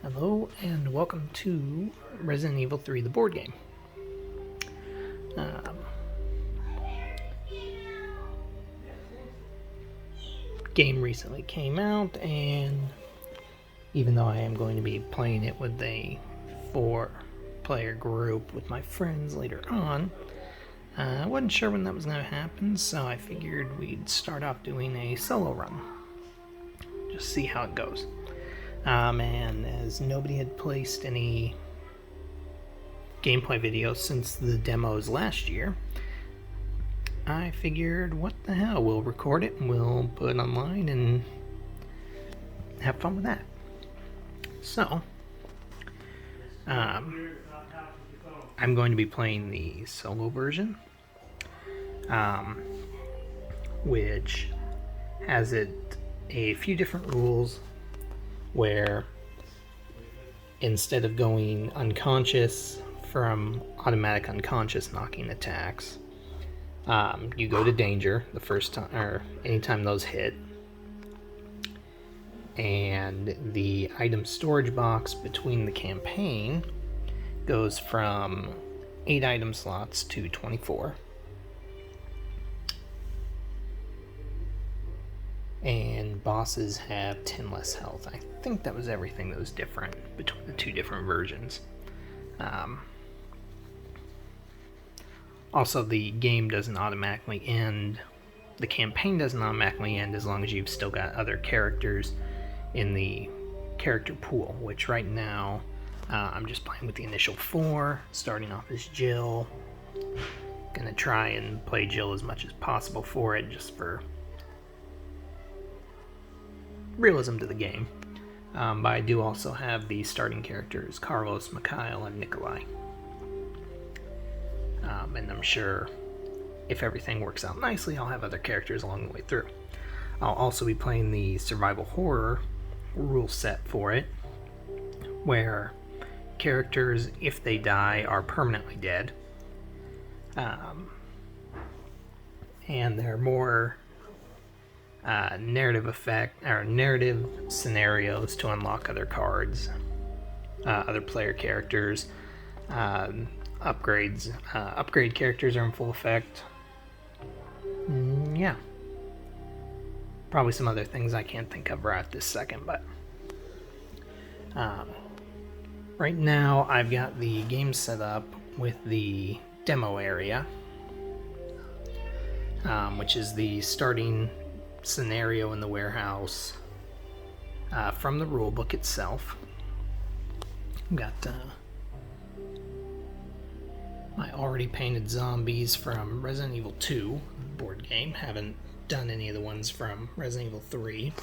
Hello and welcome to Resident Evil 3, the board game. Game recently came out, and even though I am going to be playing it with a 4-player group with my friends later on, I wasn't sure when that was going to happen, so I figured we'd start off doing a solo run. Just see how it goes. And as nobody had placed any gameplay videos since the demos last year, I figured, what the hell, we'll record it and we'll put it online and have fun with that. So, I'm going to be playing the solo version, which has a few different rules where instead of going unconscious from automatic unconscious knocking attacks, you go to danger the first time, or anytime those hit, and the item storage box between the campaign goes from 8 item slots to 24. And bosses have 10 less health. I think that was everything that was different between the two different versions. Also, the game doesn't automatically end. The campaign doesn't automatically end as long as you've still got other characters in the character pool, which right now I'm just playing with the initial 4, starting off as Jill. Gonna try and play Jill as much as possible for it, just for realism to the game. But I do also have the starting characters Carlos, Mikhail, and Nikolai. And I'm sure if everything works out nicely, I'll have other characters along the way through. I'll also be playing the survival horror rule set for it, where characters, if they die, are permanently dead. And they're more narrative scenarios to unlock other cards, other player characters, upgrades. Upgrade characters are in full effect. Yeah. Probably some other things I can't think of right this second, but right now I've got the game set up with the demo area, which is the starting scenario in the warehouse from the rulebook itself. I've got my already painted zombies from Resident Evil 2 board game. Haven't done any of the ones from Resident Evil 3.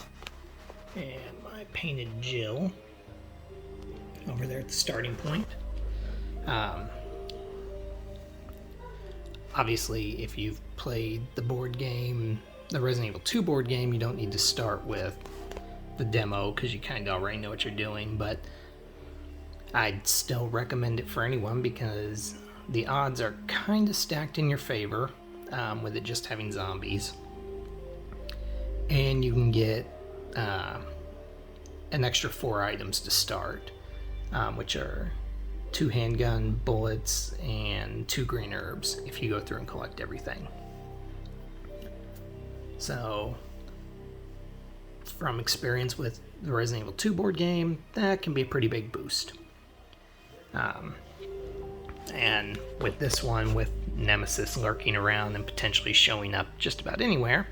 And my painted Jill over there at the starting point. Obviously, if you've played the board game, the Resident Evil 2 board game, you don't need to start with the demo because you kind of already know what you're doing, but I'd still recommend it for anyone because the odds are kind of stacked in your favor with it just having zombies. And you can get an extra 4 items to start, which are 2 handgun bullets and 2 green herbs if you go through and collect everything. So, from experience with the Resident Evil 2 board game, that can be a pretty big boost. And with this one, with Nemesis lurking around and potentially showing up just about anywhere,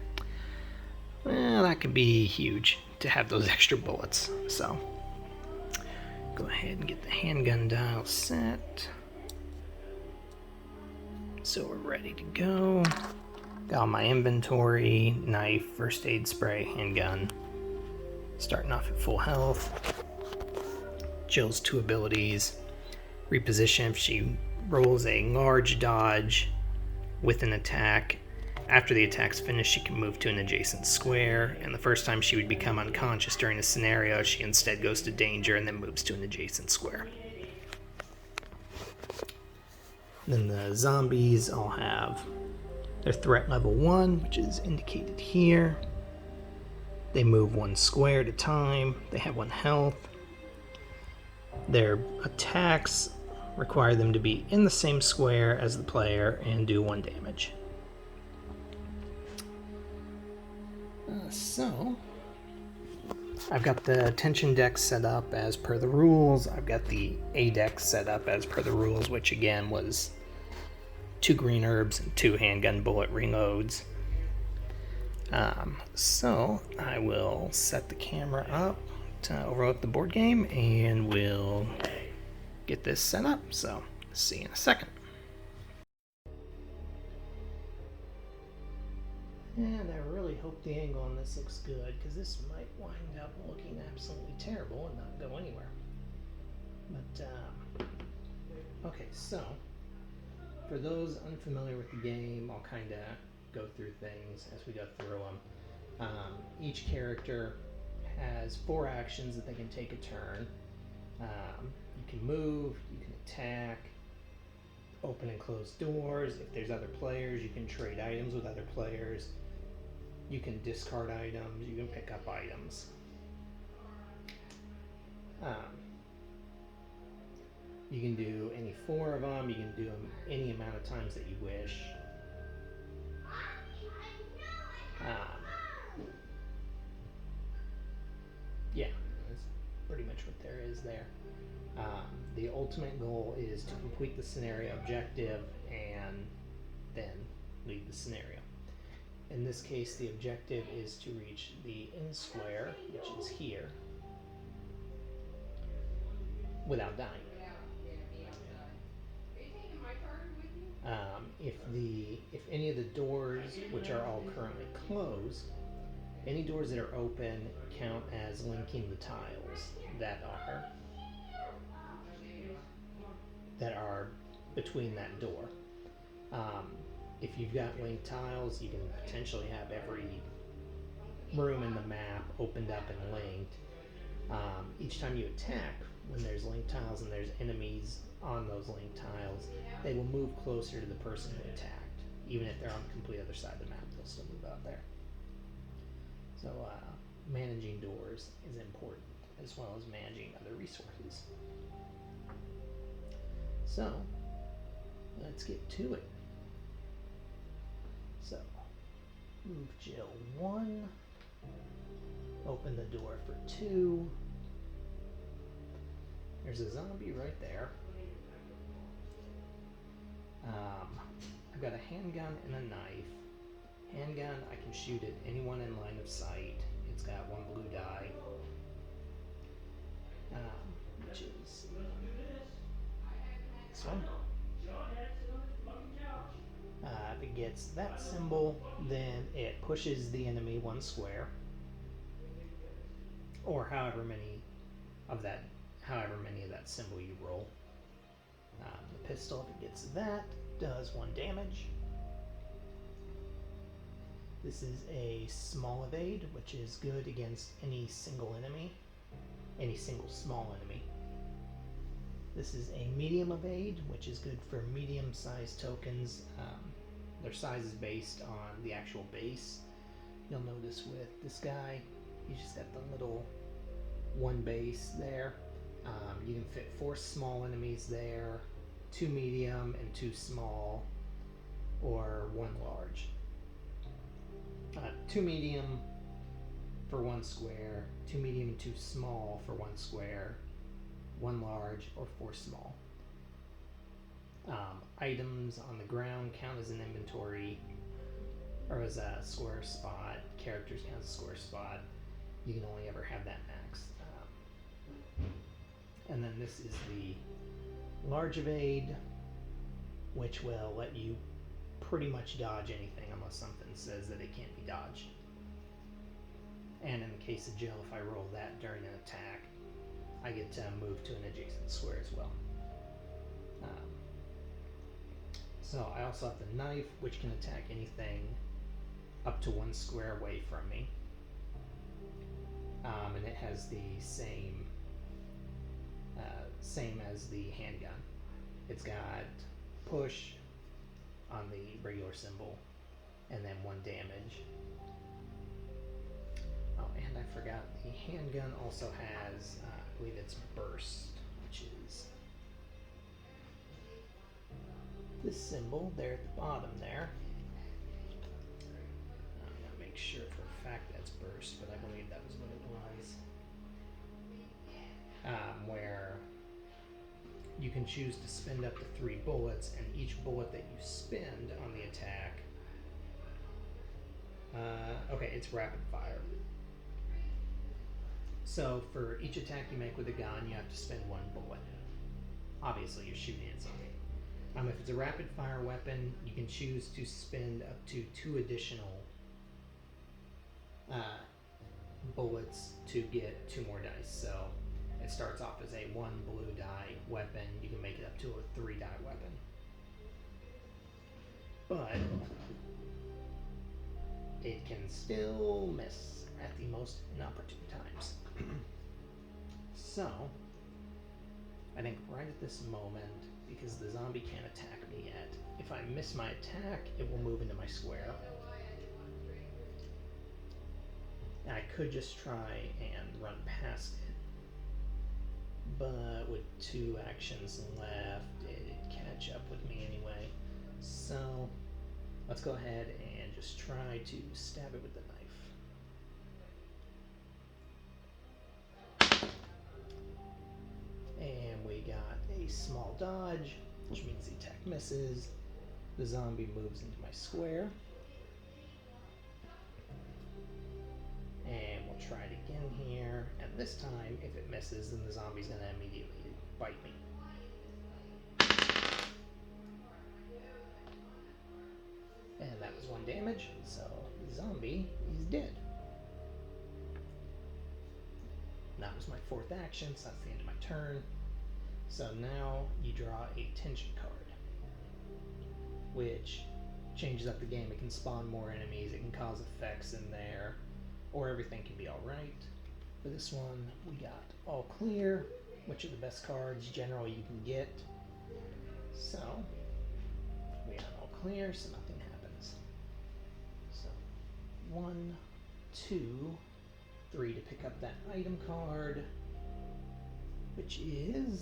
well, that could be huge to have those extra bullets. So, go ahead and get the handgun dial set. So we're ready to go. Got all my inventory, knife, first aid spray, handgun. Starting off at full health. Jill's 2 abilities. Reposition if she rolls a large dodge with an attack. After the attack's finished, she can move to an adjacent square, and the first time she would become unconscious during a scenario, she instead goes to danger and then moves to an adjacent square. Then the zombies all have their threat level 1, which is indicated here. They move 1 square at a time. They have 1 health. Their attacks require them to be in the same square as the player and do 1 damage. So, I've got the tension deck set up as per the rules. I've got the A deck set up as per the rules, which again was 2 green herbs and 2 handgun bullet reloads. So I will set the camera up to overlook the board game and we'll get this set up. So see you in a second. And I really hope the angle on this looks good, because this might wind up looking absolutely terrible and not go anywhere. But, okay, so, for those unfamiliar with the game, I'll kind of go through things as we go through them. Each character has 4 actions that they can take a turn. You can move, you can attack, open and close doors. If there's other players, you can trade items with other players. You can discard items, you can pick up items. You can do any 4 of them, you can do them any amount of times that you wish. Yeah, that's pretty much what there is there. The ultimate goal is to complete the scenario objective and then leave the scenario. In this case, the objective is to reach the end square, which is here, without dying. If any of the doors, which are all currently closed, any doors that are open count as linking the tiles that are between that door. If you've got linked tiles, you can potentially have every room in the map opened up and linked. Each time you attack, when there's linked tiles and there's enemies on those linked tiles, they will move closer to the person who attacked. Even if they're on the complete other side of the map, they'll still move out there. So managing doors is important, as well as managing other resources. So let's get to it. So move Jill 1, open the door for 2. There's a zombie right there. I've got a handgun and a knife. Handgun, I can shoot at anyone in line of sight. It's got 1 blue die, which is this one. If it gets that symbol, then it pushes the enemy 1 square, or however many of that symbol you roll. The pistol, if it gets that, does 1 damage. This is a small evade, which is good against any single enemy, any single small enemy. This is a medium evade, which is good for medium-sized tokens. Their size is based on the actual base. You'll notice with this guy, he's just got the little 1 base there. You can fit 4 small enemies there, 2 medium and 2 small, or 1 large. 2 medium for 1 square, 2 medium and 2 small for 1 square, 1 large, or 4 small. Items on the ground count as an inventory, or as a square spot. Characters count as a square spot. You can only ever have that max. And then this is the large evade, which will let you pretty much dodge anything unless something says that it can't be dodged. And in the case of Jill, if I roll that during an attack, I get to move to an adjacent square as well. So I also have the knife, which can attack anything up to 1 square away from me. And it has the same as the handgun. It's got push on the regular symbol, and then 1 damage. Oh, and I forgot, the handgun also has, I believe it's burst, which which is this symbol there at the bottom there. I'm gonna make sure for a fact that's burst, but I believe that was what it was. Where you can choose to spend up to 3 bullets, and each bullet that you spend on the attack, okay, it's rapid fire. So for each attack you make with a gun, you have to spend 1 bullet. Obviously, you're shooting at something. If it's a rapid fire weapon, you can choose to spend up to 2 additional bullets to get 2 more dice. So it starts off as a 1 blue die weapon. You can make it up to a 3 die weapon. But it can still miss at the most inopportune times. So I think right at this moment, because the zombie can't attack me yet, if I miss my attack, it will move into my square. And I could just try and run past it, but with 2 actions left, it'd catch up with me anyway. So let's go ahead and just try to stab it with the knife. And we got a small dodge, which means the attack misses. The zombie moves into my square. And we'll try it again here. And this time, if it misses, then the zombie's going to immediately bite me. And that was 1 damage, so the zombie is dead. And that was my 4th action, so that's the end of my turn. So now you draw a tension card, which changes up the game. It can spawn more enemies, it can cause effects in there, or everything can be alright. For this one, we got all clear, which are the best cards generally you can get. So we got all clear, so nothing happens. So 1, 2, 3 to pick up that item card, which is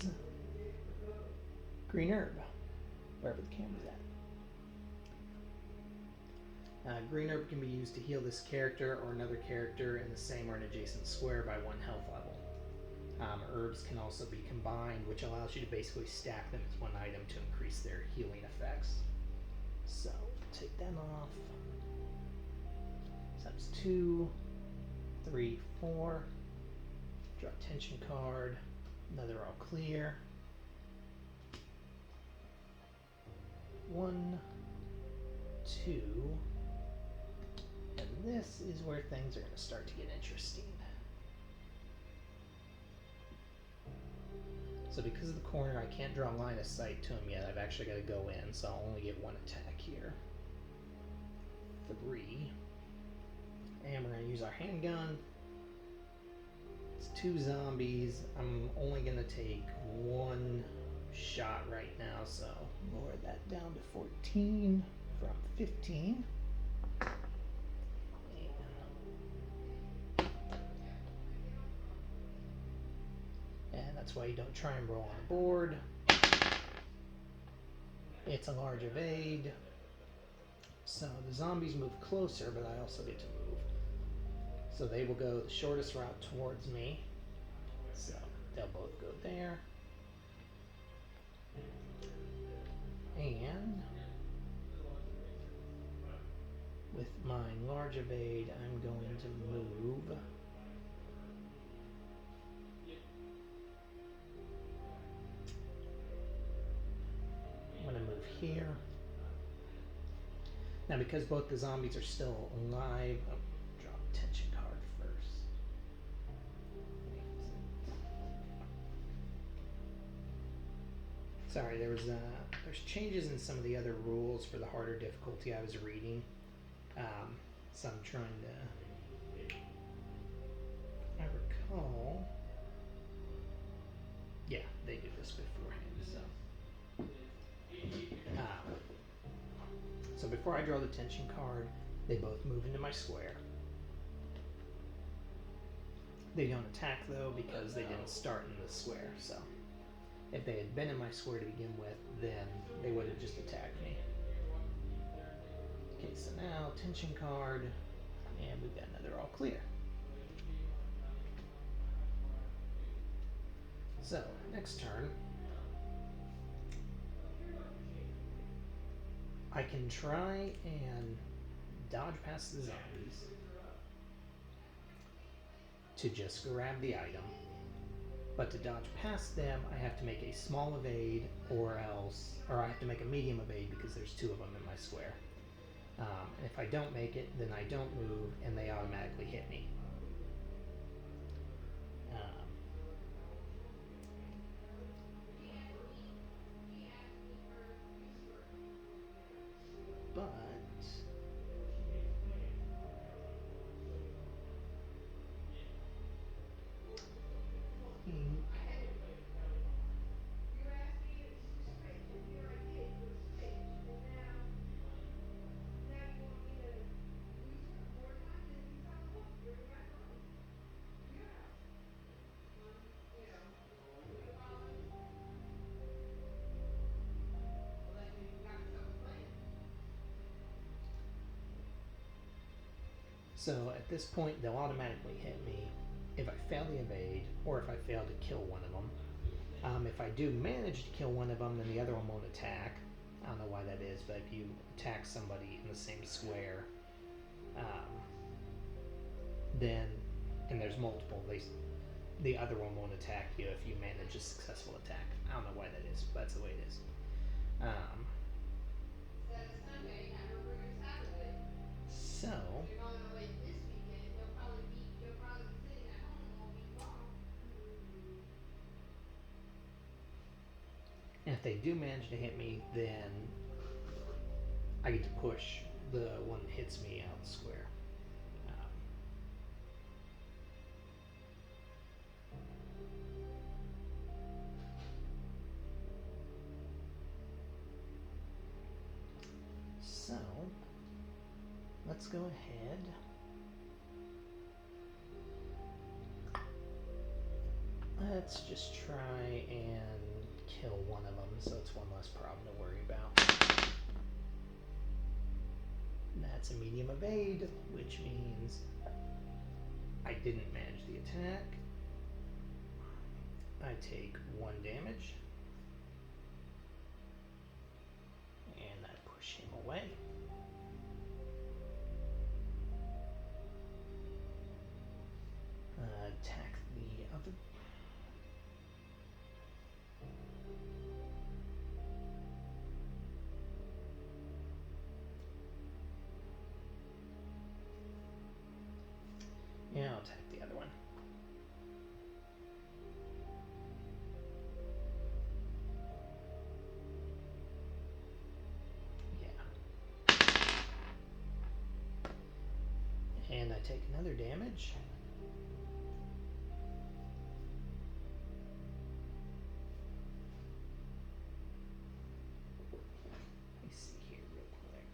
green herb, wherever the camera's at. Green herb can be used to heal this character or another character in the same or an adjacent square by 1 health level. Herbs can also be combined, which allows you to basically stack them as 1 item to increase their healing effects. So take them off. So that's 2, 3, 4. Draw a tension card. Another all clear. 1, 2. And this is where things are going to start to get interesting. So because of the corner, I can't draw line of sight to him yet. I've actually got to go in, so I'll only get 1 attack here. 3. And we're going to use our handgun. It's 2 zombies. I'm only going to take 1 shot right now, so lower that down to 14 from 15. And that's why you don't try and roll on the board. It's a large evade. So the zombies move closer, but I also get to move. So they will go the shortest route towards me. So they'll both go there. And with my large evade, I'm going to move here. Now because both the zombies are still alive, I'll draw a tension card first. Sorry, there's changes in some of the other rules for the harder difficulty I was reading. So I'm trying to, I recall, yeah, they did this beforehand, so. So before I draw the tension card, they both move into my square. They don't attack though because they didn't start in the square, so If they had been in my square to begin with, then they would have just attacked me. Okay, so now tension card, and we've got another all clear. So, next turn, I can try and dodge past the zombies to just grab the item. But to dodge past them, I have to make a small evade, or I have to make a medium evade because there's two of them in my square. And if I don't make it, then I don't move, and they automatically hit me. But so at this point, they'll automatically hit me if I fail the evade, or if I fail to kill one of them. If I do manage to kill one of them, then the other one won't attack. I don't know why that is, but if you attack somebody in the same square, then, and there's multiple, the other one won't attack you if you manage a successful attack. I don't know why that is, but that's the way it is. So, and if they do manage to hit me, then I get to push the one that hits me out the square. So, let's go ahead. Let's just try and kill one of them, so it's one less problem to worry about. That's a medium evade, which means I didn't manage the attack. I take 1 damage. And I push him away. Attack the other. Yeah, I'll attack the other one. Yeah. And I take another damage. Let me see here real quick.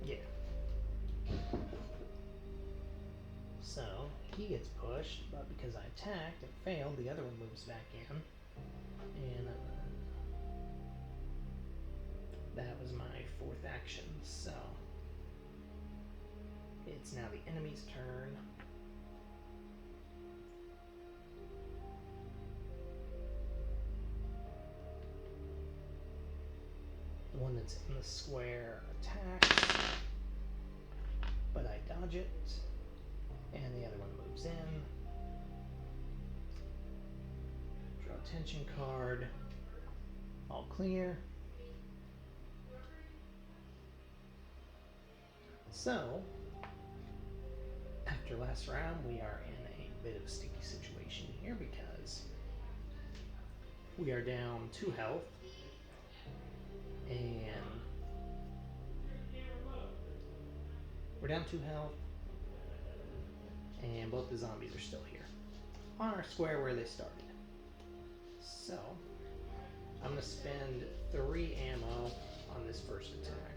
Yeah. So, he gets pushed, but because I attacked and failed, the other one moves back in. And that was my 4th action, so it's now the enemy's turn. The one that's in the square attacks, but I dodge it, and the other one moves in. Draw a tension card, all clear. So, after last round, we are in a bit of a sticky situation here because we are down 2 health, and we're down 2 health, and both the zombies are still here on our square where they started. So, I'm going to spend 3 ammo on this first attack.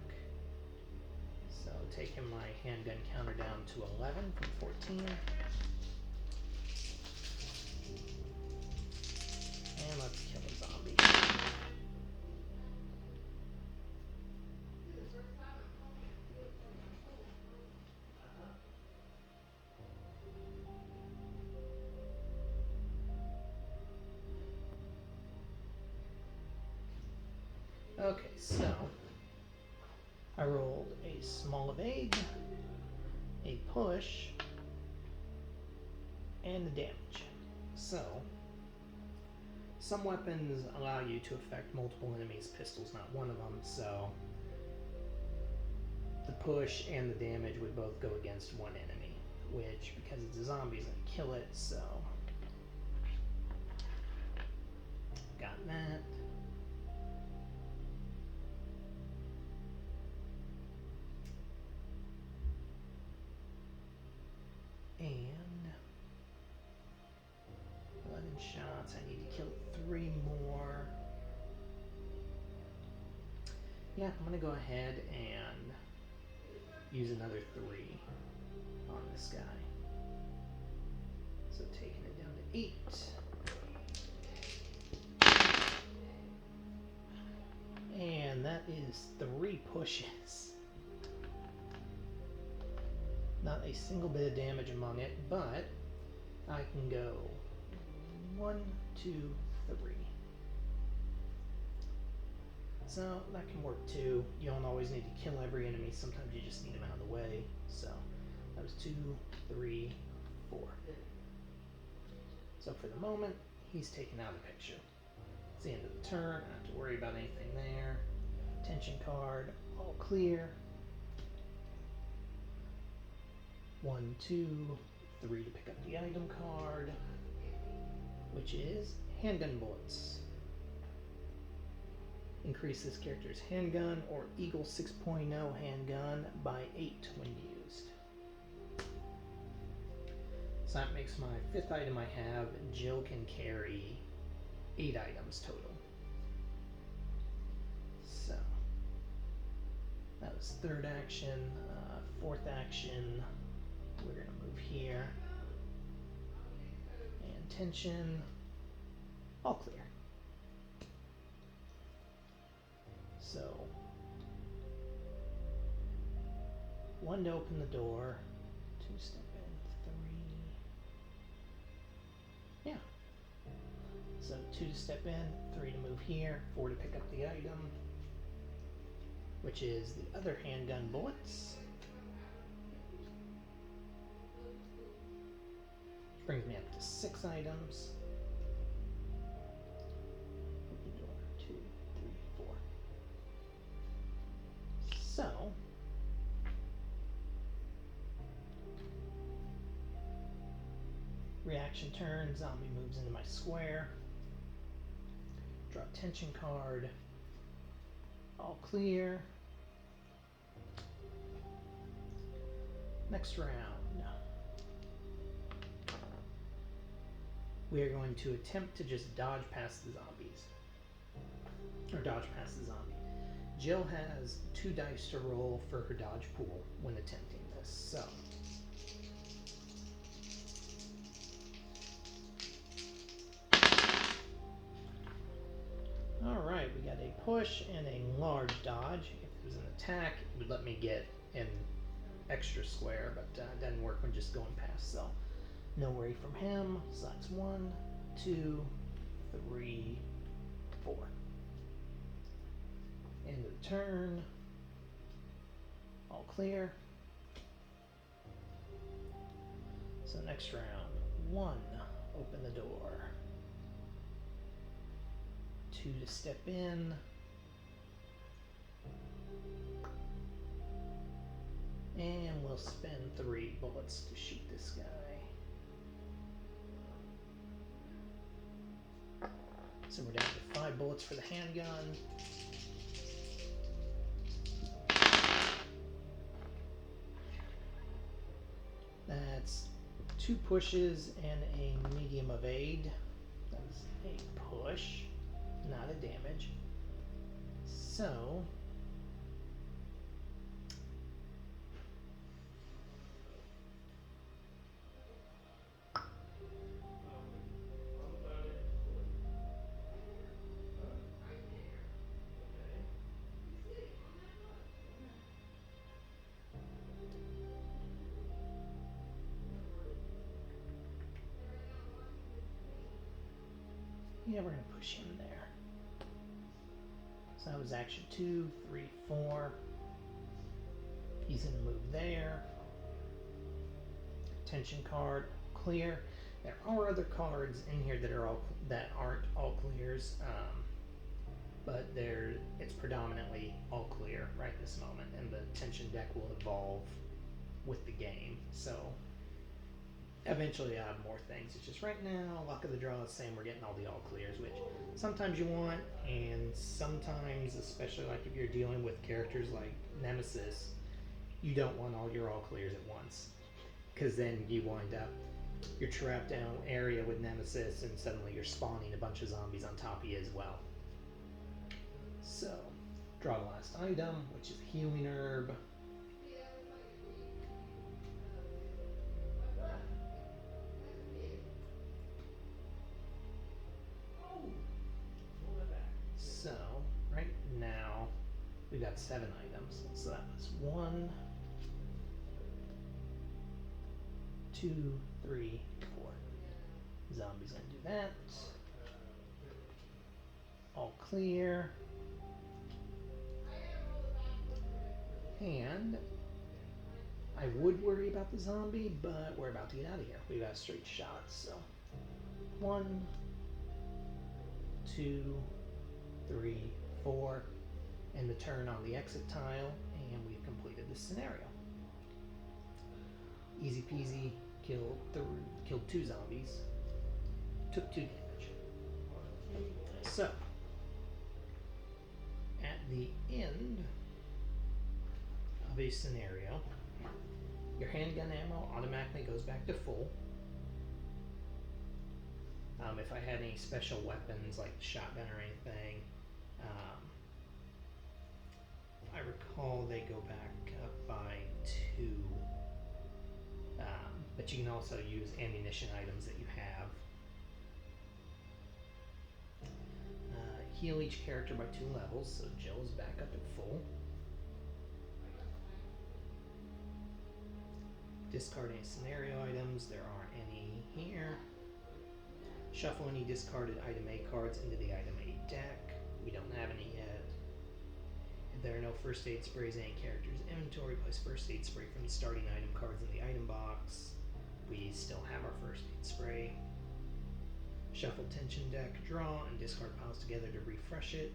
So, taking my handgun counter down to 11 from 14. Okay, so I rolled a small evade, a push, and the damage. So some weapons allow you to affect multiple enemies. Pistol's not one of them, so the push and the damage would both go against one enemy, which, because it's a zombie, is going to kill it, so got that. And 11 shots. I need to kill 3 more. Yeah, I'm going to go ahead and use another 3 on this guy. So taking it down to 8. And that is 3 pushes. Not a single bit of damage among it, but I can go 1, 2, 3. So that can work too. You don't always need to kill every enemy. Sometimes you just need them out of the way. So that was 2, 3, 4. So for the moment, he's taken out of the picture. It's the end of the turn. I don't have to worry about anything there. Tension card, all clear. 1, 2, 3 to pick up the item card, which is handgun bullets. Increase this character's handgun or Eagle 6.0 handgun by 8 when used. So that makes my 5th item I have. Jill can carry 8 items total. So that was 3rd action. 4th action, we're going to move here. And tension, all clear. So 1 to open the door, 2 step in, 3. Yeah. So 2 to step in, 3 to move here, 4 to pick up the item, which is the other handgun bullets. Which brings me up to 6 items. Open door, 2, 3, 4. So reaction turn, zombie moves into my square. Draw tension card. All clear. Next round, we are going to attempt to just dodge past the zombies. Or dodge past the zombie. Jill has 2 dice to roll for her dodge pool when attempting this, so alright, we got a push and a large dodge. If it was an attack, it would let me get an extra square, but it doesn't work when just going past, so no worry from him. So that's 1, 2, 3, 4. End of the turn. All clear. So next round, 1, open the door. 2 to step in. And we'll spend 3 bullets to shoot this guy. So we're down to 5 bullets for the handgun. That's 2 pushes and a medium evade. That's a push, not a damage. So yeah, we're going to push him there. So that was action 2, 3, 4. He's going to move there. Tension card, clear. There are other cards in here that aren't all clears, but it's predominantly all clear right this moment, and the tension deck will evolve with the game. So eventually I have more things. It's just right now, luck of the draw is saying we're getting all the all clears, which sometimes you want, and sometimes, especially like if you're dealing with characters like Nemesis, you don't want all your all clears at once, because then you wind up, you're trapped down area with Nemesis, and suddenly you're spawning a bunch of zombies on top of you as well. So, draw the last item, which is a healing herb. So, right now, we got 7 items. So that was 1, 2, 3, 4. Zombies gonna do that. All clear. And I would worry about the zombie, but we're about to get out of here. We got straight shots, so 1, 2, 3, 4, and the turn on the exit tile, and we've completed this scenario. Easy peasy, killed 2 zombies, took 2 damage. So, at the end of a scenario, your handgun ammo automatically goes back to full. If I had any special weapons like shotgun or anything, I recall they go back up by 2. But you can also use ammunition items that you have. Heal each character by 2 levels, so Jill is back up at full. Discard any scenario items, there aren't any here. Shuffle any discarded item A cards into the item A deck. We don't have any yet. If there are no first aid sprays in any character's inventory, place first aid spray from the starting item cards in the item box. We still have our first aid spray. Shuffle tension deck, draw, and discard piles together to refresh it.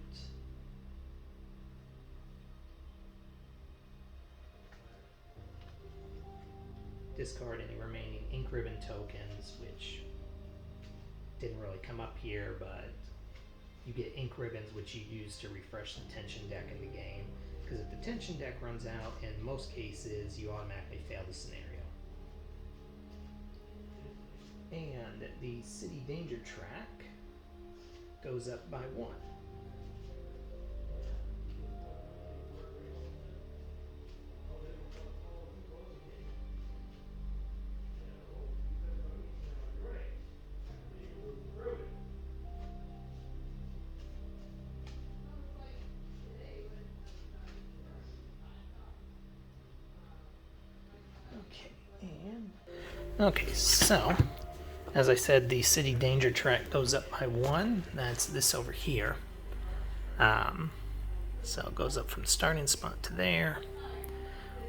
Discard any remaining ink ribbon tokens, which didn't really come up here, but you get ink ribbons which you use to refresh the tension deck in the game. Because if the tension deck runs out, in most cases, you automatically fail the scenario. And the city danger track goes up by 1. Okay, so as I said, the city danger track goes up by 1. That's this over here. So it goes up from the starting spot to there.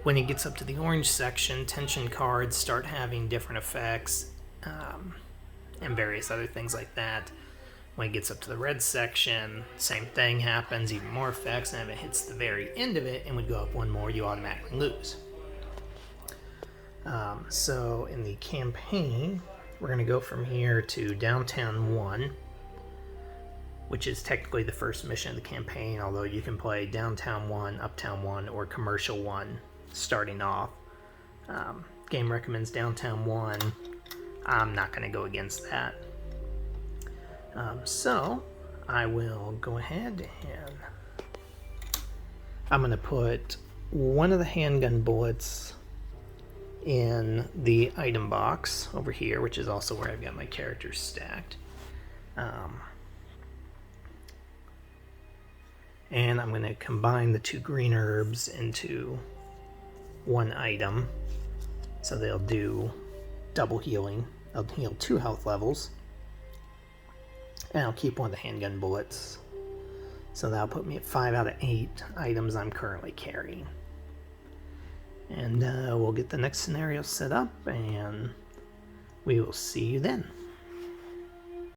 When it gets up to the orange section, tension cards start having different effects and various other things like that. When it gets up to the red section, same thing happens, even more effects, and if it hits the very end of it and would go up 1 more, you automatically lose. So in the campaign, we're going to go from here to Downtown 1, which is technically the first mission of the campaign, although you can play Downtown 1, Uptown 1, or Commercial 1 starting off. Game recommends Downtown 1. I'm not going to go against that. So I will go ahead and I'm going to put one of the handgun bullets in the item box over here, which is also where I've got my characters stacked. And I'm going to combine the 2 green herbs into 1 item, so they'll do double healing. They'll heal 2 health levels, and I'll keep one of the handgun bullets So that'll put me at 5 out of 8 items I'm currently carrying. And we'll get the next scenario set up, and we will see you then.